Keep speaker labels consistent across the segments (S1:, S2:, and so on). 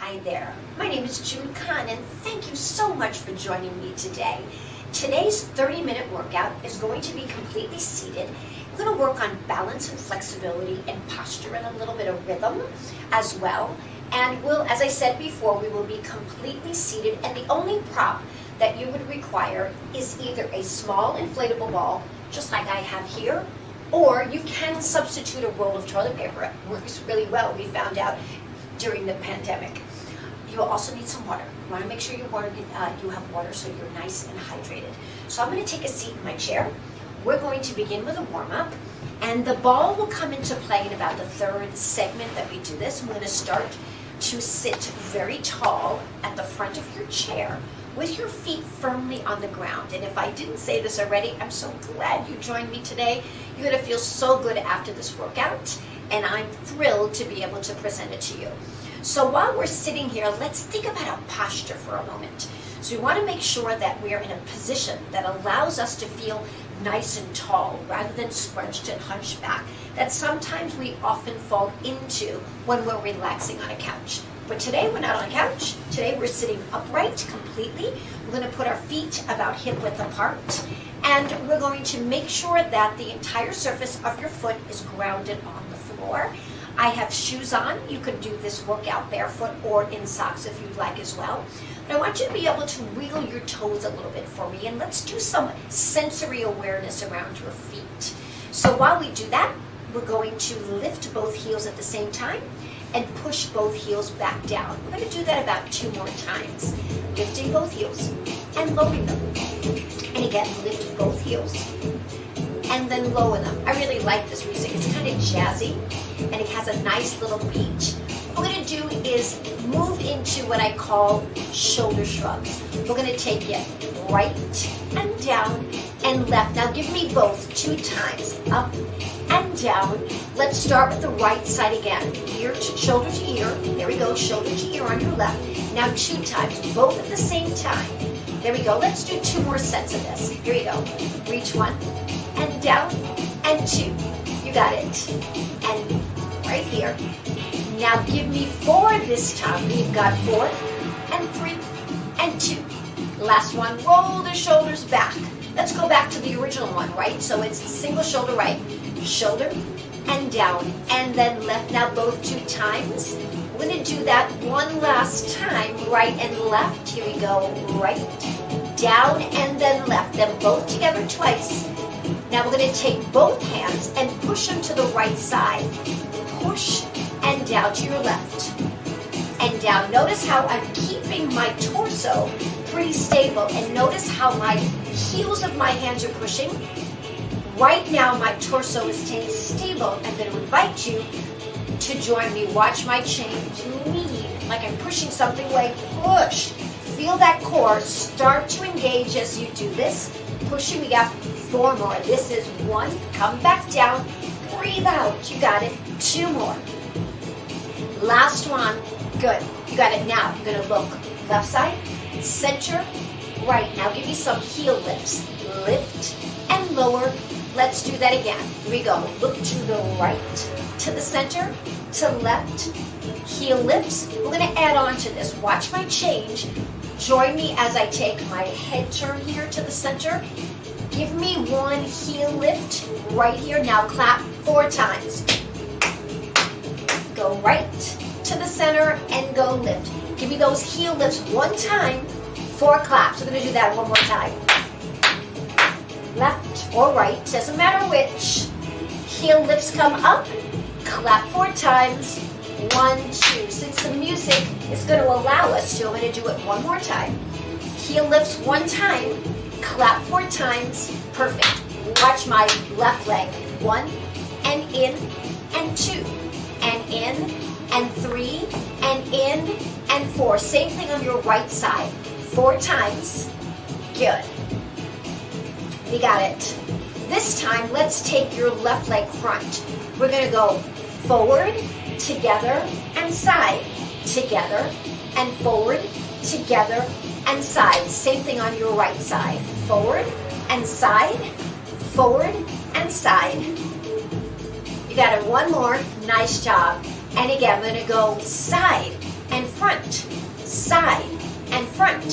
S1: Hi there, my name is June Khan and thank you so much for joining me today. Today's 30-minute workout is going to be completely seated. We're going to work on balance and flexibility and posture and a little bit of rhythm as well. And as I said before, we will be completely seated, and the only prop that you would require is either a small inflatable ball, just like I have here, or you can substitute a roll of toilet paper. It works really well, we found out during the pandemic. You will also need some water. You want to make sure you have water so you're nice and hydrated. So I'm going to take a seat in my chair. We're going to begin with a warm-up, and the ball will come into play in about the third segment that we do this. We're going to start to sit very tall at the front of your chair with your feet firmly on the ground. And if I didn't say this already, I'm so glad you joined me today. You're going to feel so good after this workout, and I'm thrilled to be able to present it to you. So while we're sitting here, let's think about our posture for a moment. So we want to make sure that we're in a position that allows us to feel nice and tall rather than scrunched and hunched back that sometimes we often fall into when we're relaxing on a couch. But today we're not on a couch. Today we're sitting upright completely. We're going to put our feet about hip width apart, and we're going to make sure that the entire surface of your foot is grounded on the floor. I have shoes on. You could do this workout barefoot or in socks if you'd like as well. But I want you to be able to wiggle your toes a little bit for me, and let's do some sensory awareness around your feet. So while we do that, we're going to lift both heels at the same time and push both heels back down. We're going to do that about 2 more times. Lifting both heels and lowering them. And again, lift both heels and then lower them. I really like this music. It's kind of jazzy, and it has a nice little beat. What we're going to do is move into what I call shoulder shrugs. We're going to take it right and down and left. Now give me both 2 times, up and down. Let's start with the right side again. Shoulder to ear. There we go, shoulder to ear on your left. Now 2 times, both at the same time. There we go. Let's do 2 more sets of this. Here you go. Reach 1 and down and 2. You got it. And right here. Now give me 4 this time. We've got 4 and 3 and 2. Last one. Roll the shoulders back. Let's go back to the original one, right? So it's single shoulder right, shoulder and down, and then left. Now both 2 times. We're going to do that one last time, right and left. Here we go, right, down, and then left. Them both together twice. Now we're going to take both hands and push them to the right side. Push and down to your left. And down. Notice how I'm keeping my torso pretty stable, and notice how my heels of my hands are pushing. Right now my torso is staying stable. I'm going to invite you to join me. Watch my change. Lean, like I'm pushing something away. Push. Feel that core start to engage as you do this. Pushing, we got 4 more. This is 1. Come back down. Breathe out. You got it. 2 more. Last one. Good. You got it. Now you're going to look left side, center, right. Now give me some heel lifts. Lift and lower. Let's do that again. Here we go. Look to the right, to the center, to left. Heel lifts. We're going to add on to this. Watch my change. Join me as I take my head turn here to the center. Give me 1 heel lift right here. Now clap 4 times. Go right to the center and go lift. Give me those heel lifts 1 time, 4 claps. We're going to do that 1 more time. Left or right, doesn't matter which. Heel lifts come up, clap 4 times, 1, 2. Since the music is going to allow us to, I'm going to do it 1 more time. Heel lifts 1 time, clap 4 times, perfect. Watch my left leg, 1, and in, and 2, and in, and 3, and in, and 4. Same thing on your right side, 4 times. Good. We got it. This time, let's take your left leg front. We're going to go forward, together, and side. Together, and forward, together, and side. Same thing on your right side. Forward, and side. Forward, and side. You got it. 1 more. Nice job. And again, I'm going to go side, and front, side and front,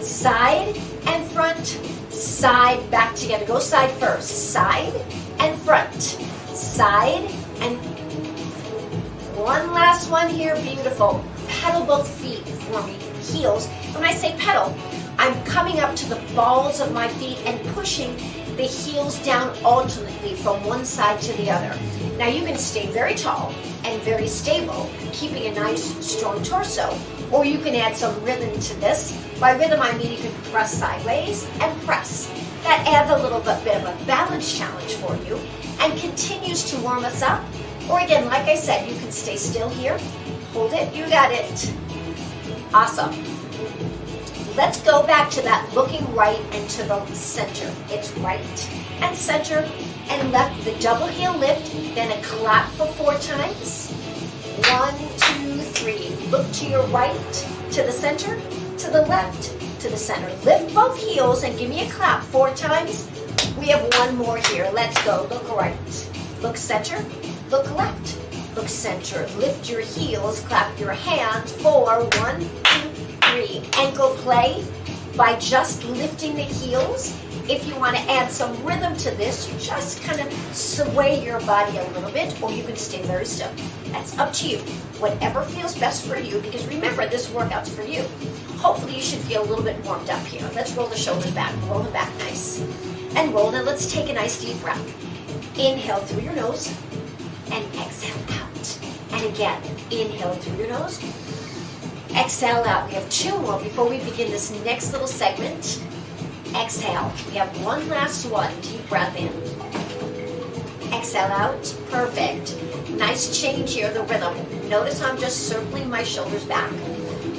S1: side and front, side, back together. Go side first, side and front, side and one last one here, beautiful. Pedal both feet for me, heels. When I say pedal, I'm coming up to the balls of my feet and pushing the heels down alternately from one side to the other. Now you can stay very tall and very stable, keeping a nice strong torso, or you can add some rhythm to this. By rhythm, I mean you can press sideways and press. That adds a little bit of a balance challenge for you and continues to warm us up. Or again, like I said, you can stay still here, hold it, you got it. Awesome. Let's go back to that looking right and to the center. It's right and center and left, the double heel lift, then a clap for 4 times. 1, 2, 3. Look to your right, to the center, to the left, to the center. Lift both heels and give me a clap 4 times. We have one more here. Let's go. Look right, look center, look left, look center. Lift your heels, clap your hands. 4, 1, 2, 3. Ankle play by just lifting the heels. If you want to add some rhythm to this, just kind of sway your body a little bit, or you can stay very still. That's up to you. Whatever feels best for you, because remember, this workout's for you. Hopefully you should feel a little bit warmed up here. Let's roll the shoulders back. Roll them back nice. And roll them. Let's take a nice deep breath. Inhale through your nose and exhale out. And again, inhale through your nose. Exhale out. We have 2 more before we begin this next little segment. Exhale. We have one last one. Deep breath in. Exhale out. Perfect. Nice change here, the rhythm. Notice I'm just circling my shoulders back.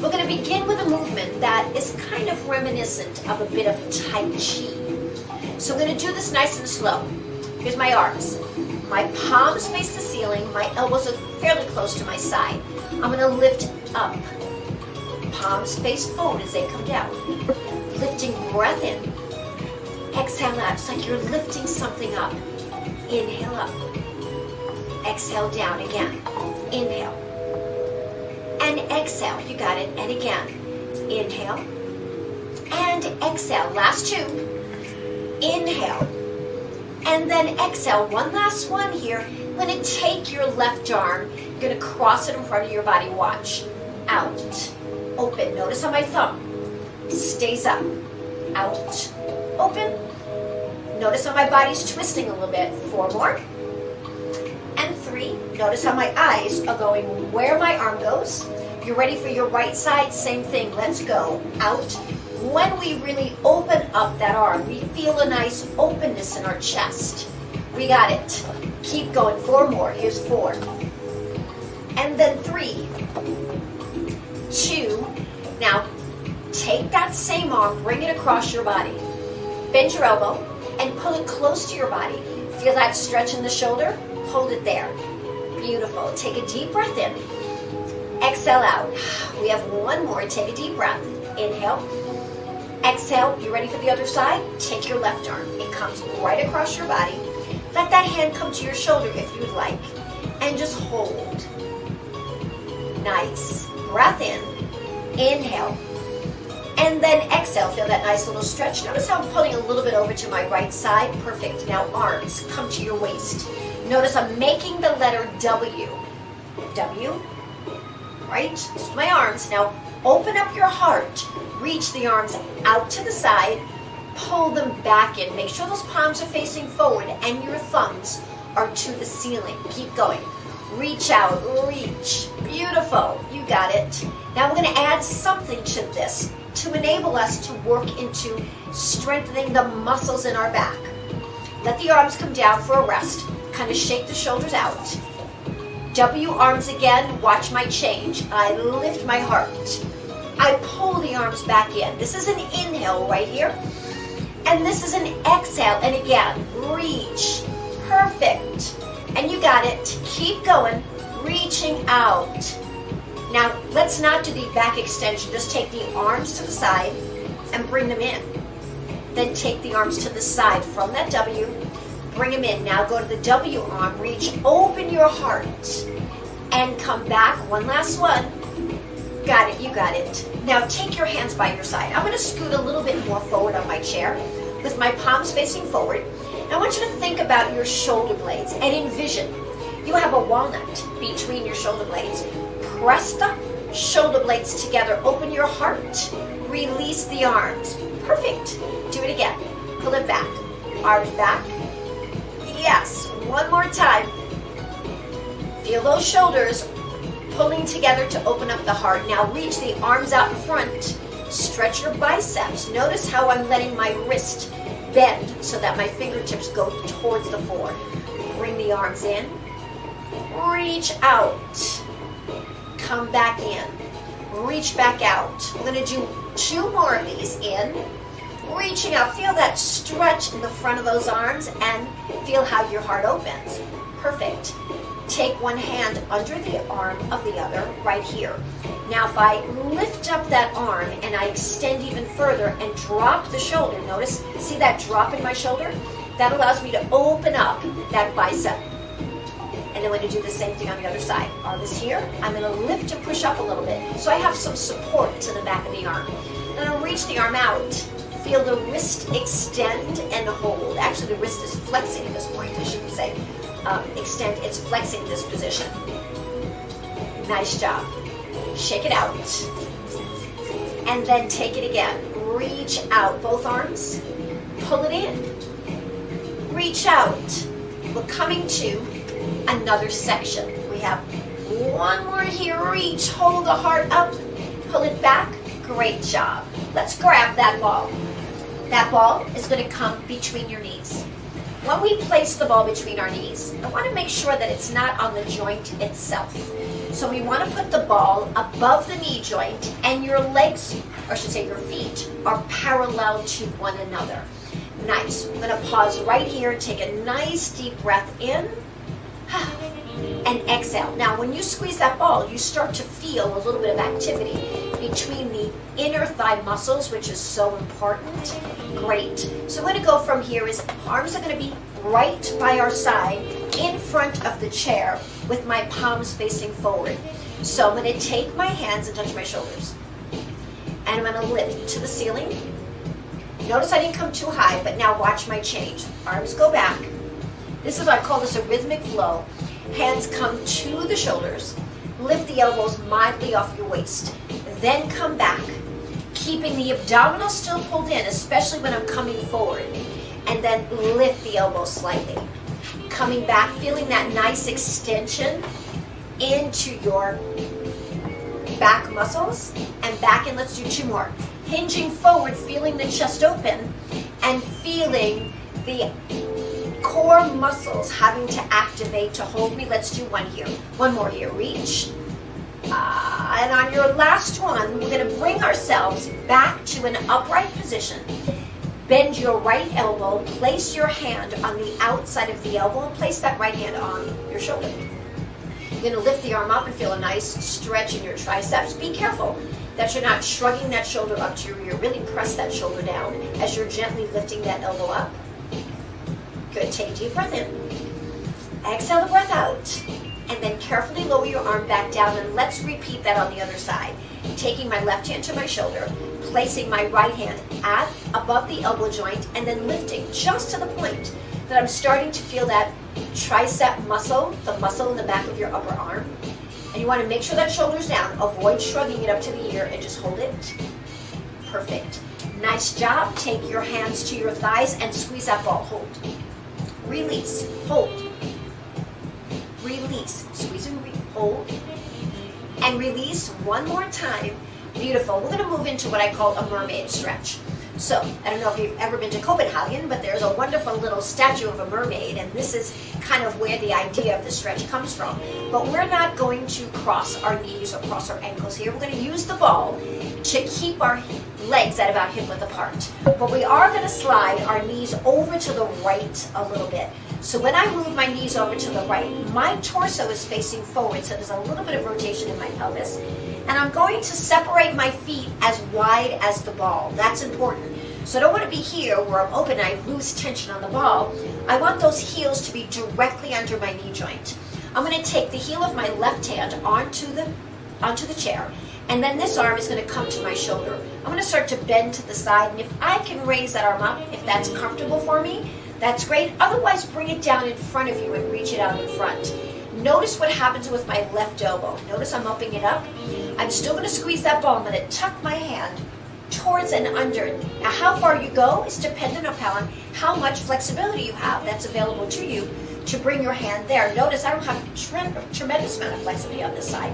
S1: We're going to begin with a movement that is kind of reminiscent of a bit of Tai Chi. So I'm going to do this nice and slow. Here's my arms. My palms face the ceiling. My elbows are fairly close to my side. I'm going to lift up. Palms face forward as they come down. Lifting breath in. Exhale out. It's like you're lifting something up. Inhale up. Exhale down again. Inhale. And exhale. You got it. And again. Inhale. And exhale. Last 2. Inhale. And then exhale. One last one here. I'm going to take your left arm. You're going to cross it in front of your body. Watch. Out. Open. Notice how my thumb stays up. Out. Open. Notice how my body's twisting a little bit. 4 more. And 3. Notice how my eyes are going where my arm goes. You're ready for your right side. Same thing. Let's go. Out. When we really open up that arm, we feel a nice openness in our chest. We got it. Keep going. 4 more. Here's 4. And then 3. 2. Now, take that same arm, bring it across your body. Bend your elbow and pull it close to your body. Feel that stretch in the shoulder? Hold it there. Beautiful. Take a deep breath in. Exhale out. We have one more. Take a deep breath. Inhale. Exhale. You ready for the other side? Take your left arm. It comes right across your body. Let that hand come to your shoulder if you'd like. And just hold. Nice. Breath in. Inhale. And then exhale. Feel that nice little stretch. Notice how I'm pulling a little bit over to my right side. Perfect. Now arms come to your waist. Notice I'm making the letter W. W. Right? This is my arms. Now open up your heart. Reach the arms out to the side. Pull them back in. Make sure those palms are facing forward and your thumbs are to the ceiling. Keep going. Reach out. Reach. Beautiful. You got it. Now we're going to add something to this to enable us to work into strengthening the muscles in our back. Let the arms come down for a rest. Kind of shake the shoulders out. W arms again. Watch my change. I lift my heart. I pull the arms back in. This is an inhale right here. And this is an exhale. And again, reach. Perfect. And you got it. Keep going. Reaching out. Now, let's not do the back extension. Just take the arms to the side and bring them in. Then take the arms to the side from that W. Bring them in. Now go to the W arm. Reach. Open your heart. And come back. One last one. Got it, you got it. Now take your hands by your side. I'm going to scoot a little bit more forward on my chair with my palms facing forward. And I want you to think about your shoulder blades and envision you have a walnut between your shoulder blades. Press the shoulder blades together. Open your heart. Release the arms. Perfect. Do it again. Pull it back. Arms back. Yes. One more time. Feel those shoulders pulling together to open up the heart. Now reach the arms out in front. Stretch your biceps. Notice how I'm letting my wrist bend so that my fingertips go towards the floor. Bring the arms in. Reach out. Come back in. Reach back out. We're going to do 2 more of these. In. Reaching out. Feel that stretch in the front of those arms and feel how your heart opens. Perfect. Take one hand under the arm of the other right here. Now if I lift up that arm and I extend even further and drop the shoulder, notice, see that drop in my shoulder? That allows me to open up that bicep. And then we're going to do the same thing on the other side. Arm is here. I'm going to lift and push up a little bit so I have some support to the back of the arm. And I'll reach the arm out. Feel the wrist extend and hold. Actually, the wrist is flexing at this point, I shouldn't say. Extend, it's flexing this position. Nice job. Shake it out. And then take it again. Reach out, both arms. Pull it in. Reach out. We're coming to another section. We have one more here. Reach, hold the heart up. Pull it back. Great job. Let's grab that ball. That ball is going to come between your knees. When we place the ball between our knees, I want to make sure that it's not on the joint itself. So we want to put the ball above the knee joint and your legs, or I should say your feet, are parallel to one another. Nice. We're going to pause right here and take a nice deep breath in and exhale. Now when you squeeze that ball, you start to feel a little bit of activity between the inner thigh muscles, which is so important. Great. So we're going to go from here is arms are going to be right by our side in front of the chair with my palms facing forward. So I'm going to take my hands and touch my shoulders. And I'm going to lift to the ceiling. Notice I didn't come too high, but now watch my change. Arms go back. This is, I call this a rhythmic flow. Hands come to the shoulders. Lift the elbows mildly off your waist. Then come back, keeping the abdominals still pulled in, especially when I'm coming forward. And then lift the elbows slightly. Coming back, feeling that nice extension into your back muscles. And back, and let's do 2 more. Hinging forward, feeling the chest open, and feeling the core muscles having to activate to hold me. Let's do 1 here. 1 more here. Reach. And on your last one, we're going to bring ourselves back to an upright position. Bend your right elbow. Place your hand on the outside of the elbow and place that right hand on your shoulder. You're going to lift the arm up and feel a nice stretch in your triceps. Be careful that you're not shrugging that shoulder up to your rear. Really press that shoulder down as you're gently lifting that elbow up. Good. Take a deep breath in. Exhale the breath out. And then carefully lower your arm back down, and let's repeat that on the other side. Taking my left hand to my shoulder, placing my right hand at above the elbow joint, and then lifting just to the point that I'm starting to feel that tricep muscle, the muscle in the back of your upper arm. And you want to make sure that shoulder's down. Avoid shrugging it up to the ear and just hold it. Perfect. Nice job. Take your hands to your thighs and squeeze that ball. Hold. Release. Hold. Release. Squeeze and hold. And release 1 more time. Beautiful. We're going to move into what I call a mermaid stretch. So, I don't know if you've ever been to Copenhagen, but there's a wonderful little statue of a mermaid, and this is kind of where the idea of the stretch comes from. But we're not going to cross our knees or cross our ankles here. We're going to use the ball to keep our legs at about hip width apart. But we are going to slide our knees over to the right a little bit. So when I move my knees over to the right, my torso is facing forward, so there's a little bit of rotation in my pelvis. And I'm going to separate my feet as wide as the ball. That's important. So I don't want to be here where I'm open and I lose tension on the ball. I want those heels to be directly under my knee joint. I'm going to take the heel of my left hand onto the chair, And then this arm is going to come to my shoulder. I'm going to start to bend to the side, and if I can raise that arm up, if that's comfortable for me, that's great. Otherwise, bring it down in front of you and reach it out in front. Notice what happens with my left elbow. Notice I'm upping it up. I'm still going to squeeze that ball. I'm going to tuck my hand towards and under. Now, how far you go is dependent upon how much flexibility you have that's available to you to bring your hand there. Notice I don't have a tremendous amount of flexibility on this side.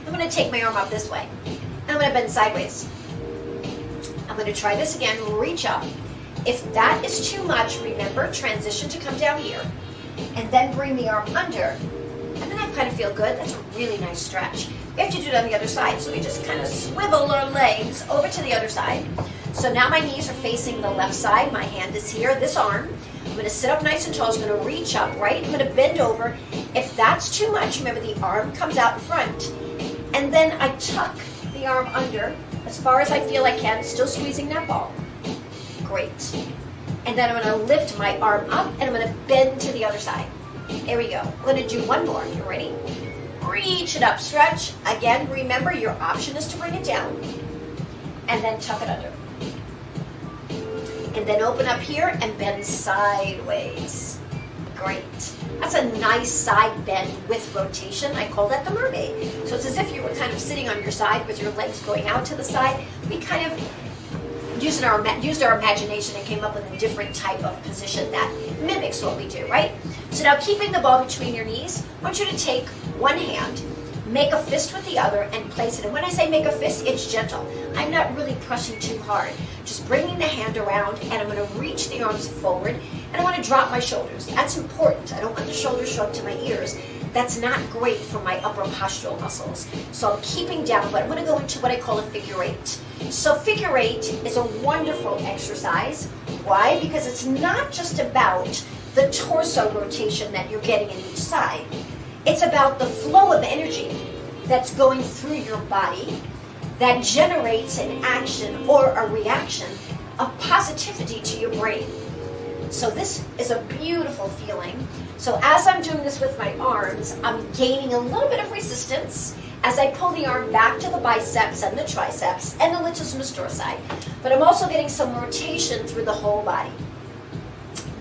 S1: I'm going to take my arm up this way. I'm going to bend sideways. I'm going to try this again, reach up. If that is too much, remember, transition to come down here. And then bring the arm under. And then I kind of feel good. That's a really nice stretch. We have to do it on the other side. So we just kind of swivel our legs over to the other side. So now my knees are facing the left side. My hand is here, this arm. I'm going to sit up nice and tall. I'm going to reach up, right? I'm going to bend over. If that's too much, remember the arm comes out in front. And then I tuck the arm under as far as I feel I can, still squeezing that ball. Great. And then I'm going to lift my arm up and I'm going to bend to the other side. There we go. I'm going to do one more. You ready? Reach it up, stretch. Again, remember your option is to bring it down and then tuck it under. And then open up here and bend sideways. Great. That's a nice side bend with rotation. I call that the mermaid. So it's as if you were kind of sitting on your side with your legs going out to the side. We kind of used our imagination and came up with a different type of position that mimics what we do, right? So now keeping the ball between your knees, I want you to take one hand, make a fist with the other, and place it. And when I say make a fist, it's gentle. I'm not really pressing too hard. Just bringing the hand around, and I'm going to reach the arms forward, and I want to drop my shoulders. That's important. I don't want the shoulders show up to my ears. That's not great for my upper postural muscles. So I'm keeping down, but I'm going to go into what I call a figure eight. So figure eight is a wonderful exercise. Why? Because it's not just about the torso rotation that you're getting in each side. It's about the flow of energy that's going through your body that generates an action or a reaction of positivity to your brain. So this is a beautiful feeling. So as I'm doing this with my arms, I'm gaining a little bit of resistance as I pull the arm back to the biceps and the triceps and the latissimus dorsi. But I'm also getting some rotation through the whole body.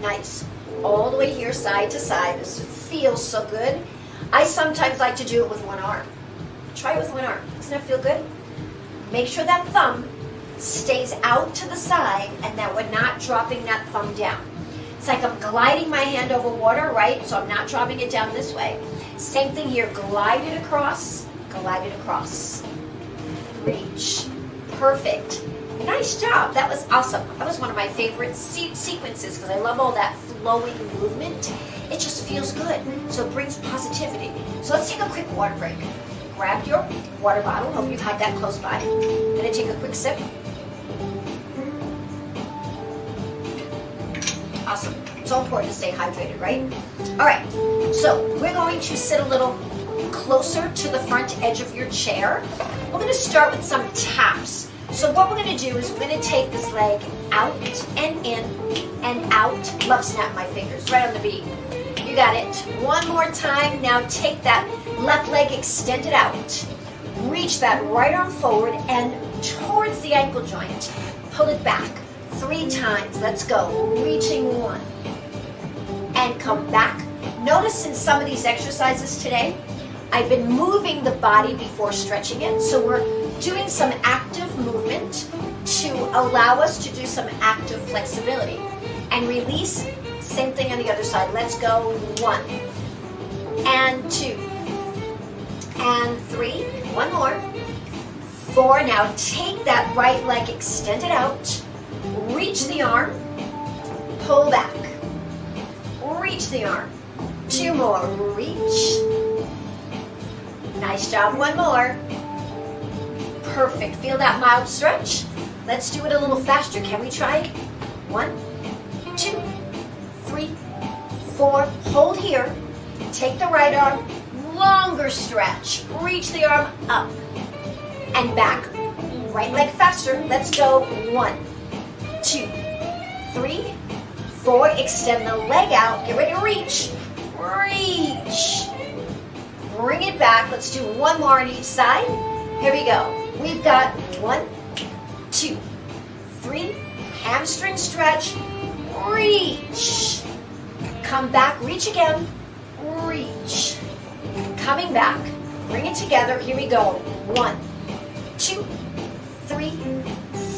S1: Nice. All the way here, side to side. This feels so good. I sometimes like to do it with one arm. Try it with one arm. Doesn't that feel good? Make sure that thumb stays out to the side and that we're not dropping that thumb down. It's like I'm gliding my hand over water, right? So I'm not dropping it down this way. Same thing here. Glide it across. Glide it across. Reach. Perfect. Nice job. That was awesome. That was one of my favorite sequences because I love all that flowing movement. It just feels good. So it brings positivity. So let's take a quick water break. Grab your water bottle. Hope you've had that close by. Gonna take a quick sip. Awesome. It's so important to stay hydrated, right? All right. So we're going to sit a little closer to the front edge of your chair. We're going to start with some taps. So what we're going to do is we're going to take this leg out and in and out. Love snap my fingers right on the beat. You got it. One more time. Now take that left leg, extend it out. Reach that right arm forward and towards the ankle joint. Pull it back 3 times. Let's go. Reaching 1. And come back. Notice in some of these exercises today, I've been moving the body before stretching it. So we're doing some active movement to allow us to do some active flexibility. And release. Same thing on the other side. Let's go. 1 and 2 and 3. One more. 4. Now take that right leg, extend it out. Reach the arm. Pull back. Reach the arm. 2 more. Reach. Nice job. 1 more. Perfect. Feel that mild stretch? Let's do it a little faster. Can we try it? 1, 2, 3, 4. Hold here. Take the right arm. Longer stretch. Reach the arm up and back. Right leg faster. Let's go. 1, 2, 3, 4. Extend the leg out. Get ready to reach. Reach. Bring it back. Let's do 1 more on each side. Here we go. We've got 1, 2, 3, hamstring stretch, reach. Come back, reach again, reach. Coming back, bring it together, here we go. 1, 2, 3,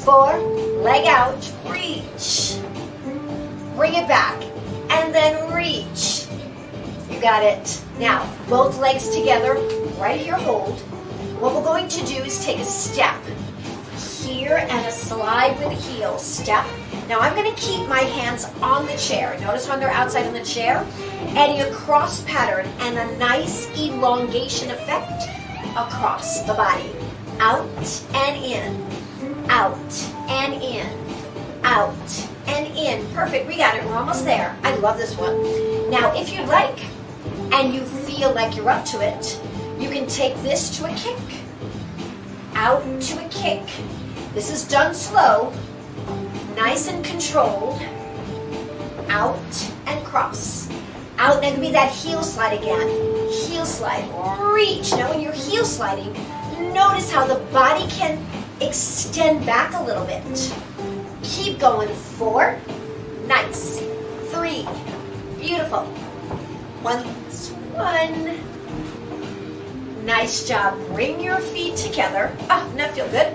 S1: 4, leg out, reach. Bring it back, and then reach. You got it. Now, both legs together, right here, hold. What we're going to do is take a step here and a slide with the heel, step. Now I'm going to keep my hands on the chair. Notice when they're outside on the chair, adding a cross pattern and a nice elongation effect across the body. Out and in, out and in, out and in. Perfect, we got it, we're almost there. I love this one. Now if you'd like, and you feel like you're up to it, you can take this to a kick, out to a kick. This is done slow, nice and controlled, out and cross. Out, and be that heel slide again. Heel slide, reach. Now when you're heel sliding, notice how the body can extend back a little bit. Keep going, 4, nice, 3, beautiful. 1, nice job. Bring your feet together. Oh, doesn't that feel good?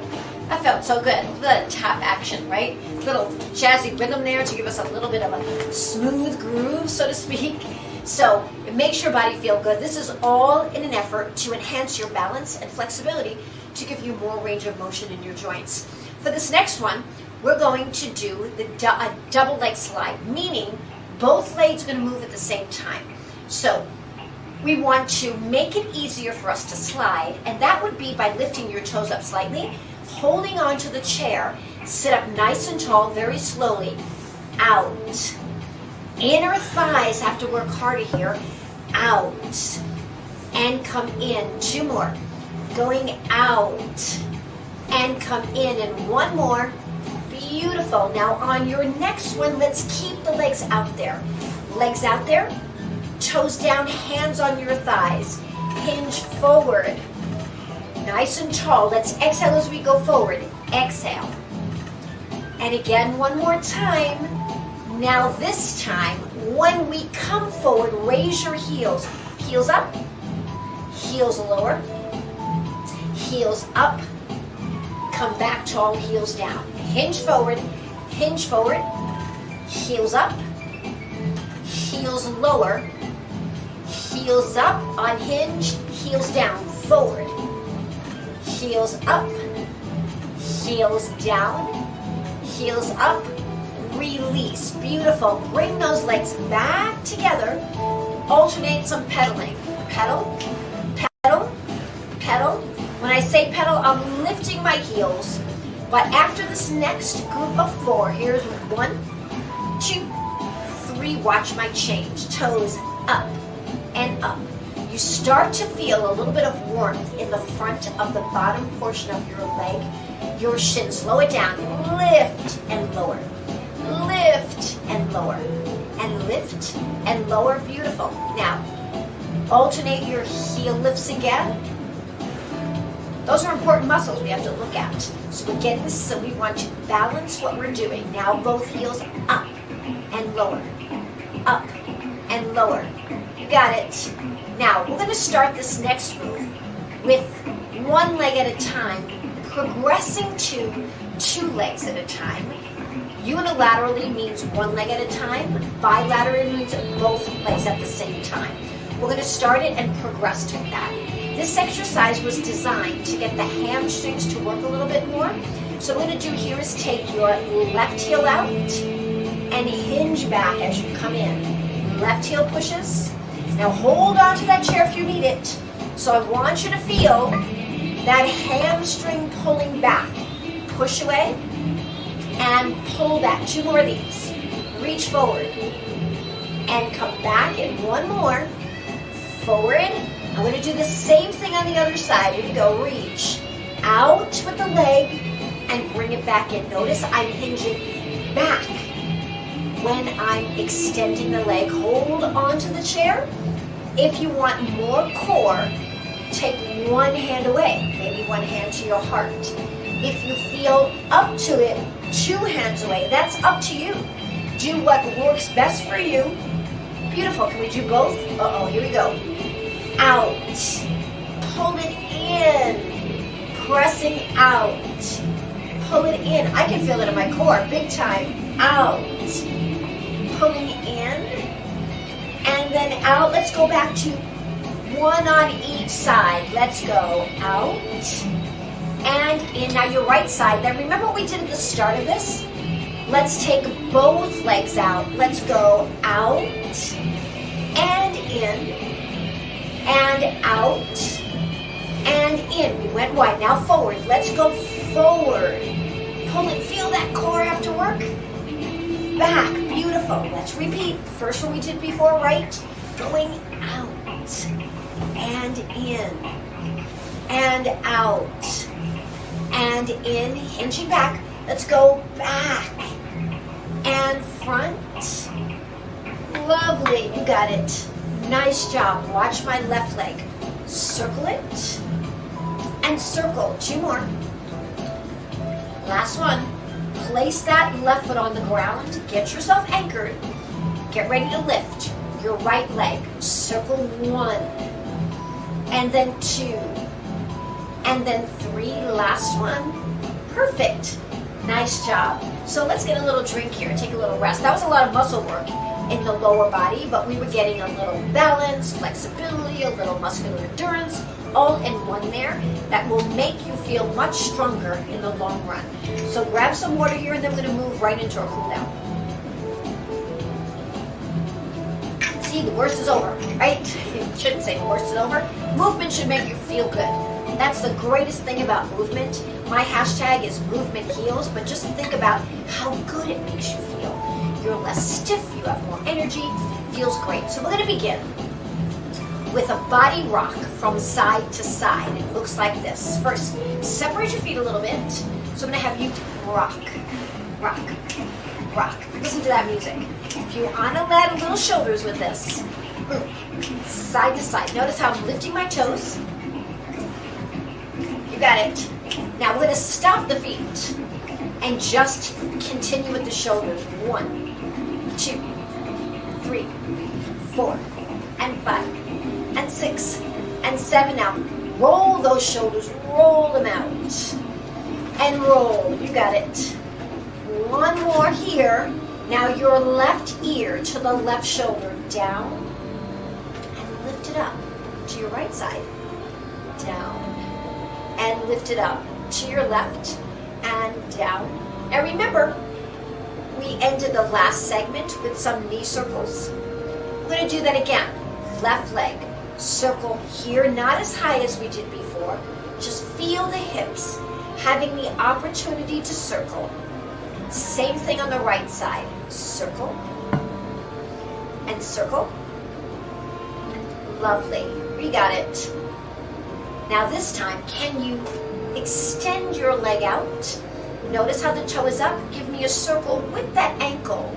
S1: That felt so good. The tap action, right? Little jazzy rhythm there to give us a little bit of a smooth groove, so to speak. So it makes your body feel good. This is all in an effort to enhance your balance and flexibility to give you more range of motion in your joints. For this next one, we're going to do a double leg slide, meaning both legs are going to move at the same time. So we want to make it easier for us to slide, and that would be by lifting your toes up slightly, holding onto the chair, sit up nice and tall, very slowly, out. Inner thighs have to work harder here, out, and come in. 2 more, going out, and come in, and 1 more, beautiful. Now on your next one, let's keep the legs out there. Legs out there, toes down, hands on your thighs, hinge forward, nice and tall. Let's exhale as we go forward, exhale. And again, 1 more time. Now this time, when we come forward, raise your heels. Heels up, heels lower, heels up, come back tall, heels down. Hinge forward, heels up, heels lower, heels up on hinge, heels down, forward, heels up, heels down, heels up, release. Beautiful. Bring those legs back together. Alternate some pedaling. Pedal, pedal, pedal. When I say pedal, I'm lifting my heels. But after this next group of 4, here's 1, 2, 3. Watch my change. Toes up and up. You start to feel a little bit of warmth in the front of the bottom portion of your leg, your shin. Slow it down. Lift and lower. Lift and lower. And lift and lower. Beautiful. Now, alternate your heel lifts again. Those are important muscles we have to look at. So we're getting this, so we want to balance what we're doing. Now both heels up and lower. Up and lower. You got it. Now, we're going to start this next move with 1 leg at a time, progressing to 2 legs at a time. Unilaterally means 1 leg at a time. Bilaterally means both legs at the same time. We're going to start it and progress to that. This exercise was designed to get the hamstrings to work a little bit more. So what we're going to do here is take your left heel out and hinge back as you come in. Left heel pushes. Now hold on to that chair if you need it. So I want you to feel that hamstring pulling back. Push away and pull back. 2 more of these. Reach forward and come back, and 1 more. Forward. I'm going to do the same thing on the other side. Here we go. Reach out with the leg and bring it back in. Notice I'm hinging back when I'm extending the leg. Hold onto the chair. If you want more core take one hand away, maybe one hand to your heart. If you feel up to it, 2 hands away, that's up to you. Do what works best for you. Beautiful, can we do both? Uh-oh, here we go. Out, pull it in, pressing out, pull it in. I can feel it in my core, big time. Out, pulling in, and then out. Let's go back to 1 on each side. Let's go out and in. Now your right side. Then remember what we did at the start of this? Let's take both legs out. Let's go out and in and out and in. We went wide. Now forward. Let's go forward. Pull it. Feel that core have to work. Back. Beautiful. Let's repeat. First one we did before, right? Going out and in and out and in. Hinging back. Let's go back and front. Lovely. You got it. Nice job. Watch my left leg. Circle it and circle. 2 more. Last one. Place that left foot on the ground. Get yourself anchored. Get ready to lift your right leg. Circle 1 and then 2 and then 3. Last one. Perfect. Nice job. So let's get a little drink here. Take a little rest. That was a lot of muscle work in the lower body, but we were getting a little balance, flexibility, a little muscular endurance, all in one there. That will make you feel much stronger in the long run. So grab some water here, and then we're going to move right into our cool down. See, the worst is over, right? Shouldn't say the worst is over. Movement should make you feel good. That's the greatest thing about movement. My hashtag is movement heals, but just think about how good it makes you feel. You're less stiff, you have more energy, feels great. So we're going to begin with a body rock from side to side. It looks like this. First, separate your feet a little bit. So I'm going to have you rock, rock, rock. Listen to that music. If you want to add a little shoulders with this, side to side. Notice how I'm lifting my toes. You got it. Now we're going to stop the feet and just continue with the shoulders. 1, 2, 3, 4, and 5, and 6, and 7. Now roll those shoulders, roll them out, and roll. You got it. 1 more here. Now your left ear to the left shoulder, down, and lift it up to your right side, down, and lift it up to your left and down. And remember, we ended the last segment with some knee circles. We're going to do that again. Left leg, circle here, not as high as we did before. Just feel the hips having the opportunity to circle. Same thing on the right side. Circle and circle. Lovely. We got it. Now this time, can you extend your leg out? Notice how the toe is up. Give me a circle with that ankle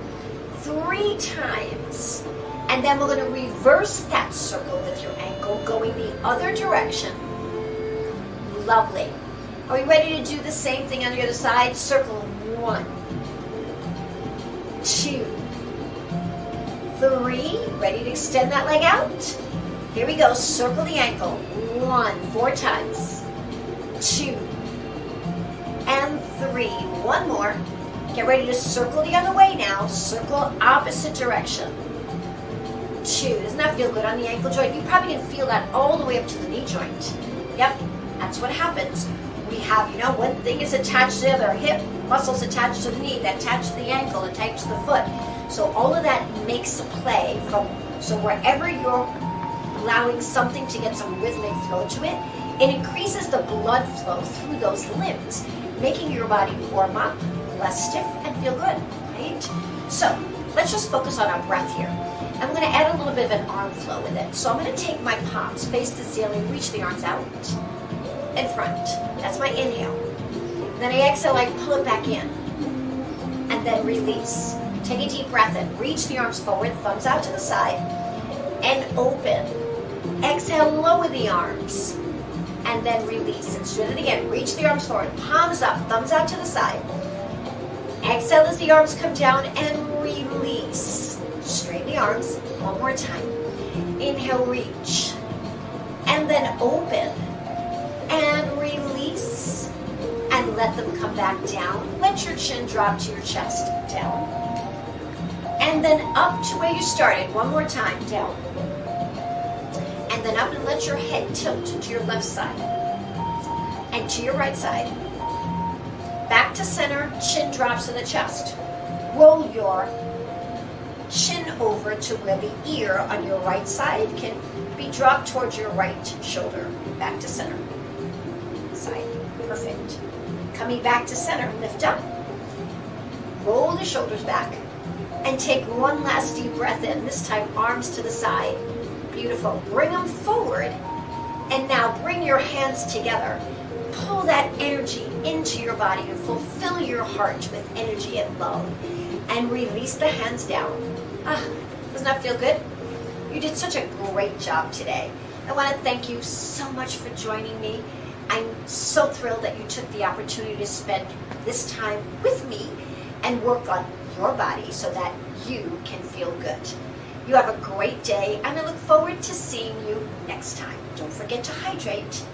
S1: 3 times. And then we're going to reverse that circle with your ankle, going the other direction. Lovely. Are we ready to do the same thing on the other side? Circle 1, 2, 3. Ready to extend that leg out? Here we go. Circle the ankle. 1, 4 times. 2, and 3. 1 more. Get ready to circle the other way now. Circle opposite direction. 2. Doesn't that feel good on the ankle joint? You probably can feel that all the way up to the knee joint. Yep, that's what happens. We have, one thing is attached to the other. Hip muscles attached to the knee, that attach to the ankle, attached to the foot. So all of that makes a play so wherever you're allowing something to get some rhythmic flow to it, it increases the blood flow through those limbs, making your body warm up, less stiff, and feel good, right? So let's just focus on our breath here. I'm going to add a little bit of an arm flow with it. So I'm going to take my palms, face the ceiling, reach the arms out in front. That's my inhale. Then I exhale, I pull it back in. And then release. Take a deep breath in. Reach the arms forward, thumbs out to the side, and open. Exhale, lower the arms. and then release. Let's do it again. Reach the arms forward, palms up, thumbs out to the side. Exhale as the arms come down and release. Straighten the arms. One more time. Inhale, reach. And then open. And release. And let them come back down. Let your chin drop to your chest. Down. And then up to where you started. One more time. Down. And then up and let your head tilt to your left side. And to your right side. Back to center, chin drops to the chest. Roll your chin over to where the ear on your right side can be dropped towards your right shoulder. Back to center. Side. Perfect. Coming back to center, lift up. Roll the shoulders back. And take one last deep breath in. This time, arms to the side. Beautiful. Bring them forward. And now bring your hands together. Pull that energy into your body and fulfill your heart with energy and love. And release the hands down. Doesn't that feel good? You did such a great job today. I want to thank you so much for joining me. I'm so thrilled that you took the opportunity to spend this time with me and work on your body so that you can feel good. You have a great day, and I look forward to seeing you next time. Don't forget to hydrate.